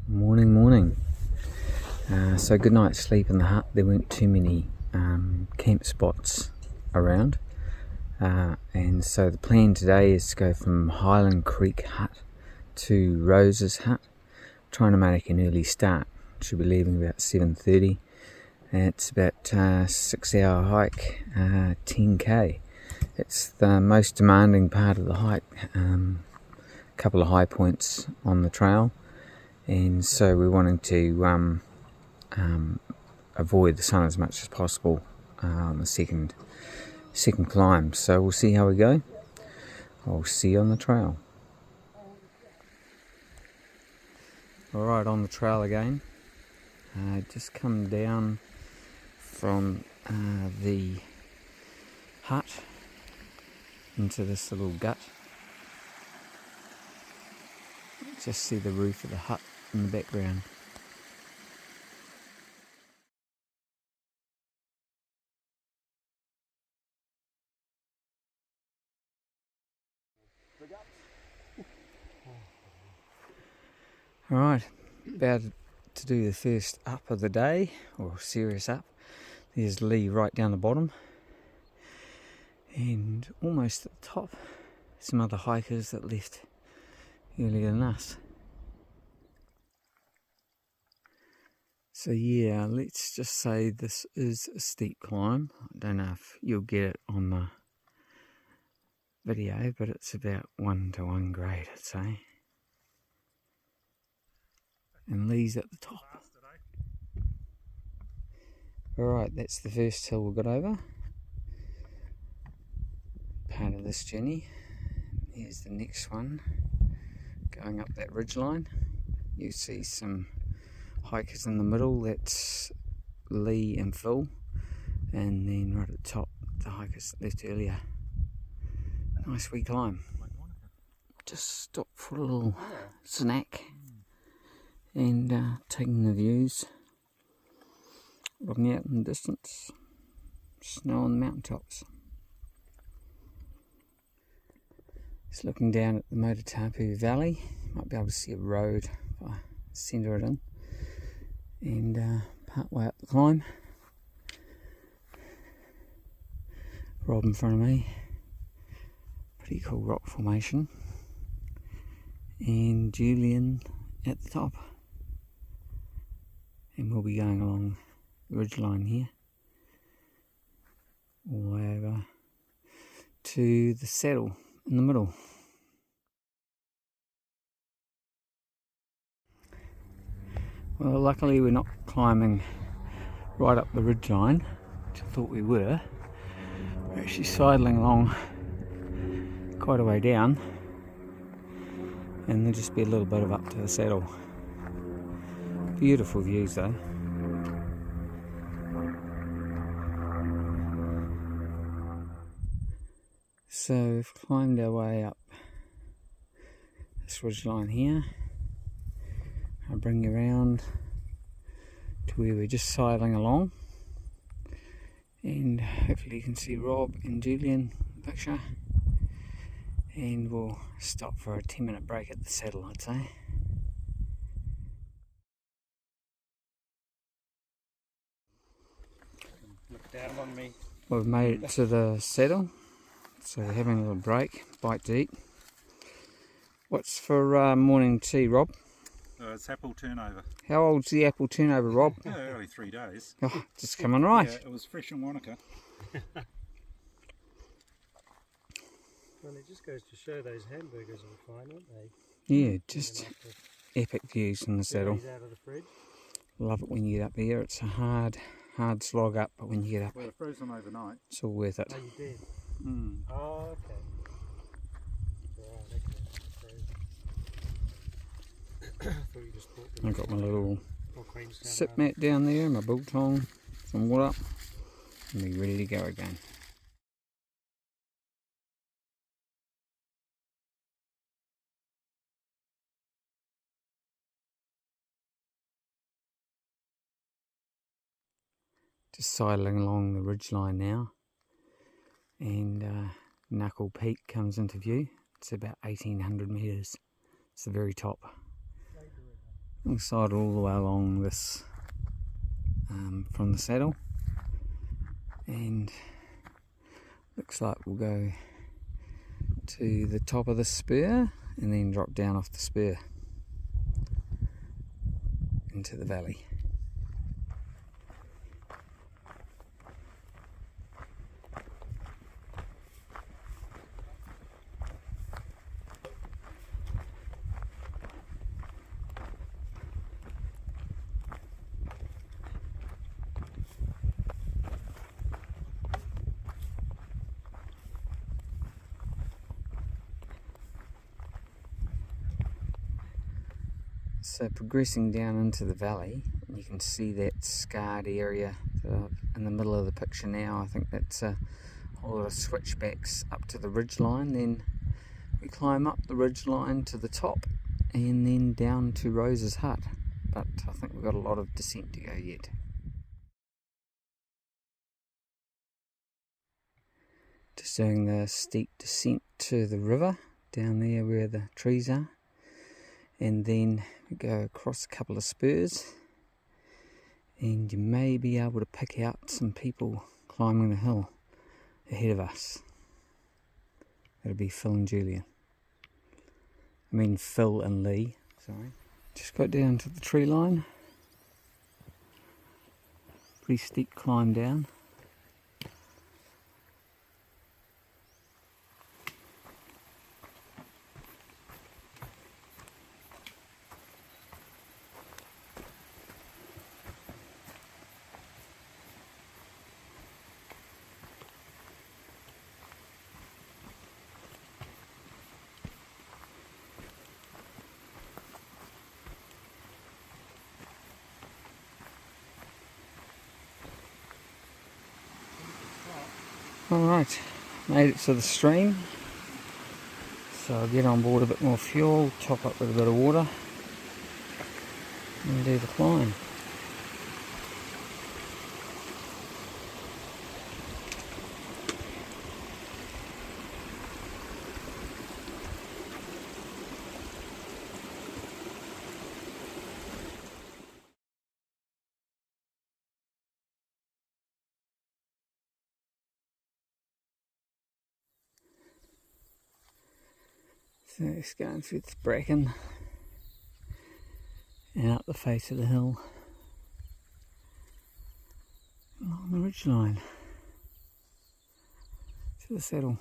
Morning. So good night's sleep in the hut. There weren't too many camp spots around, and so the plan today is to go from Highland Creek hut to Rose's hut, trying to make an early start. Should be leaving about 7:30. It's about a 6-hour hike, 10k. It's the most demanding part of the hike. A couple of high points on the trail, and so we're wanting to avoid the sun as much as possible on the second climb. So we'll see how we go. I'll see you on the trail. Alright, on the trail again. Just come down from the hut into this little gut. Just see the roof of the hut in the background. Alright, about to do the first up of the day, or serious up. There's Lee right down the bottom, and almost at the top, some other hikers that left earlier than us. So yeah, let's just say this is a steep climb. I don't know if you'll get it on the video, but it's about 1-to-1 grade, I'd say. And Lee's at the top. Alright, that's the first hill we got over. Part of this journey. Here's the next one. Going up that ridgeline. You see some hikers in the middle. That's Lee and Phil. And then right at the top, the hikers left earlier. Nice wee climb. Just stop for a little snack. And taking the views. Looking out in the distance, snow on the mountaintops. Just looking down at the Motatapu Valley. Might be able to see a road if I centre it in. And part way up the climb. Rob in front of me. Pretty cool rock formation. And Julian at the top. And we'll be going along the ridgeline here, all the way over to the saddle in the middle. Well, luckily we're not climbing right up the ridgeline, which I thought we were. We're actually sidling along quite a way down, and there'll just be a little bit of up to the saddle. Beautiful views though. So we've climbed our way up this ridgeline here. I'll bring you around to where we're just sidling along, and hopefully you can see Rob and Julian in the picture, and we'll stop for a 10-minute break at the saddle, I'd say. Look down on me. We've made it to the saddle, so we're having a little break, bite to eat. What's for morning tea, Rob? It's apple turnover. How old's the apple turnover, Rob? Only 3 days. Oh, just coming right. Yeah, it was fresh in Wanaka. Well, it just goes to show those hamburgers are fine, aren't they? Yeah, just epic views in the saddle. Out of the fridge. Love it when you get up here. It's a hard slog up, but when you get up, Well, it froze them overnight. it's all worth it. Oh, you did? Mm. Oh, okay. Right, okay. I thought you just bought them. I've got my little Or Queenstown sit rather. mat down there, my biltong, some water, and we're ready to go again. Just sidling along the ridgeline now, and Knuckle Peak comes into view. It's about 1800 metres. It's the very top. alongside all the way along this from the saddle, and looks like we'll go to the top of the spur and then drop down off the spur into the valley. So progressing down into the valley, you can see that scarred area in the middle of the picture now. I think that's a whole lot of switchbacks up to the ridge line. Then we climb up the ridge line to the top and then down to Rose's hut. But I think we've got a lot of descent to go yet. Just doing the steep descent to the river down there where the trees are. And then we go across a couple of spurs, and you may be able to pick out some people climbing the hill ahead of us. That'll be Phil and Julian. I mean Phil and Lee, sorry. Just got down to the tree line. Pretty steep climb down. Alright, made it to the stream, so I'll get on board a bit more fuel, top up with a bit of water and do the climb. So it's going through the bracken and up the face of the hill along the ridge line to the saddle.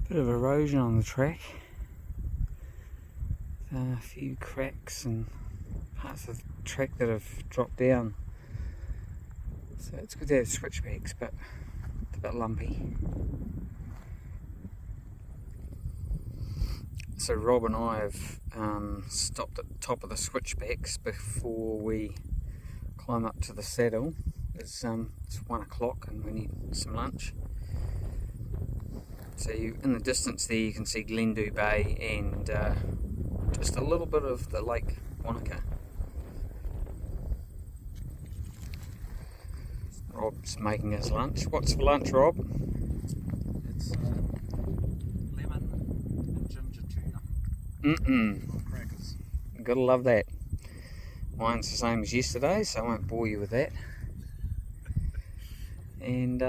Bit of erosion on the track, a few cracks and parts of the track that have dropped down, so it's good to have switchbacks, but it's a bit lumpy. So Rob and I have stopped at the top of the switchbacks before we climb up to the saddle. It's 1 o'clock and we need some lunch. So in the distance there you can see Glendew Bay and just a little bit of the Lake Wanaka. Rob's making his lunch. What's for lunch, Rob? It's lemon and ginger tuna. Crackers. Gotta love that. Mine's the same as yesterday, so I won't bore you with that. And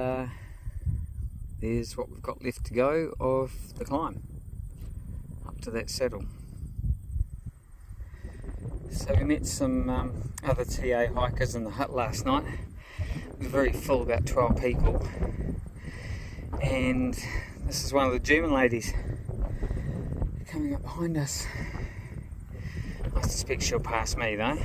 there's what we've got left to go of the climb up to that saddle. So we met some other TA hikers in the hut last night. It was very full, about 12 people. And this is one of the German ladies coming up behind us. I suspect she'll pass me though.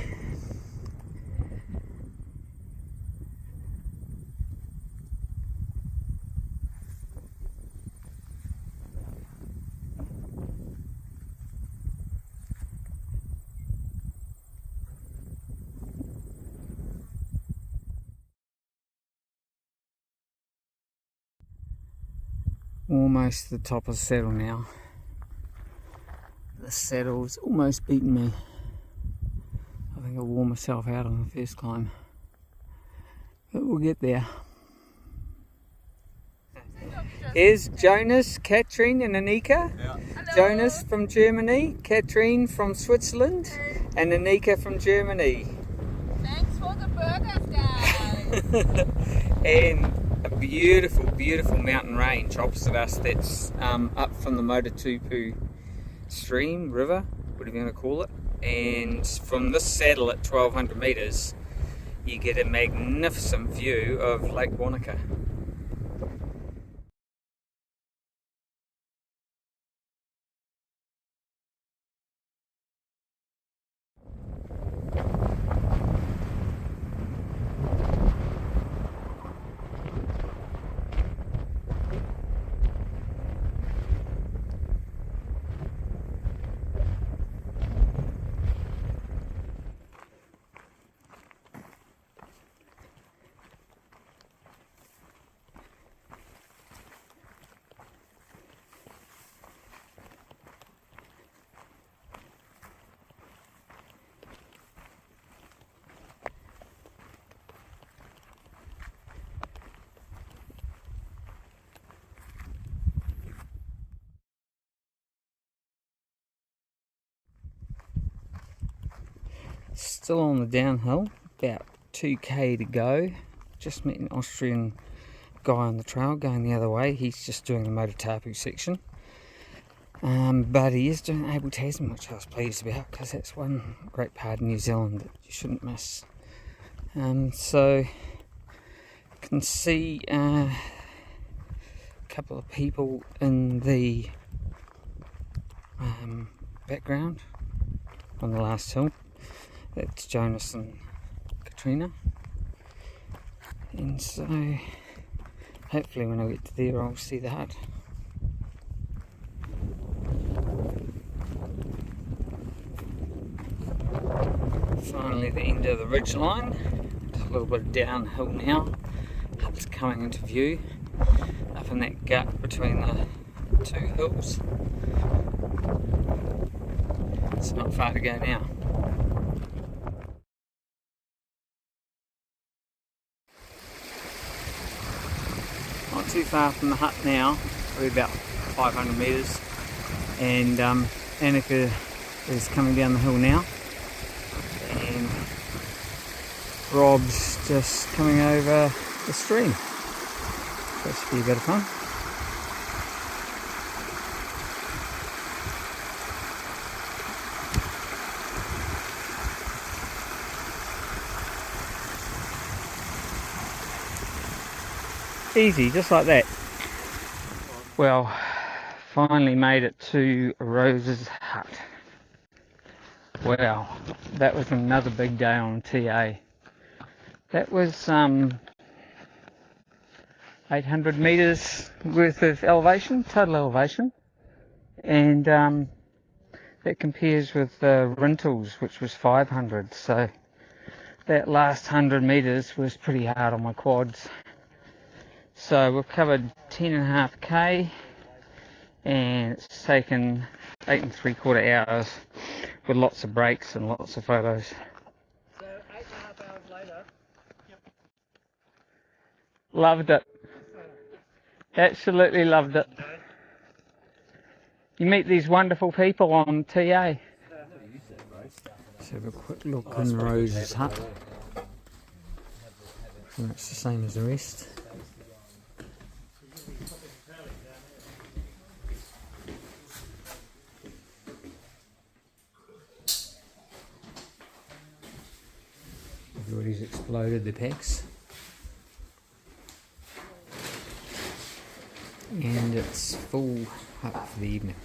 Almost to the top of the saddle now. The saddle's almost beaten me. I think I'll wore myself out on the first climb. But we'll get there. Here's Jonas, Katrine and Anika. Yeah. Jonas from Germany, Katrine from Switzerland, and Anika from Germany. Thanks for the burgers, guys. And a beautiful, beautiful mountain range opposite us that's up from the Motatapu stream, river, whatever you want to call it. And from this saddle at 1200 metres, you get a magnificent view of Lake Wanaka. Still on the downhill, about 2k to go. Just met an Austrian guy on the trail going the other way. He's just doing the Motatapu section. But he is doing Abel Tasman, which I was pleased about because that's one great part of New Zealand that you shouldn't miss. So you can see a couple of people in the background on the last hill. That's Jonas and Katrina. And so hopefully when I get to there I'll see the hut. Finally the end of the ridge line. Just a little bit of downhill now. Hut's coming into view up in that gut between the two hills. It's not far to go now. Not too far from the hut now, probably about 500 metres, and Annika is coming down the hill now, and Rob's just coming over the stream. That should be a bit of fun. Easy, just like that. Well, finally made it to Rose's hut. Wow, that was another big day on TA. That was 800 metres worth of elevation, total elevation, and that compares with Rintles, which was 500. So that last 100 metres was pretty hard on my quads. So we've covered 10.5k and it's taken 8 3/4 hours with lots of breaks and lots of photos. So 8.5 hours later. Loved it. Absolutely loved it. You meet these wonderful people on TA. Let's have a quick look in Rose's hut. And it's the same as the rest. Everybody's exploded their packs. And it's full hut for the evening.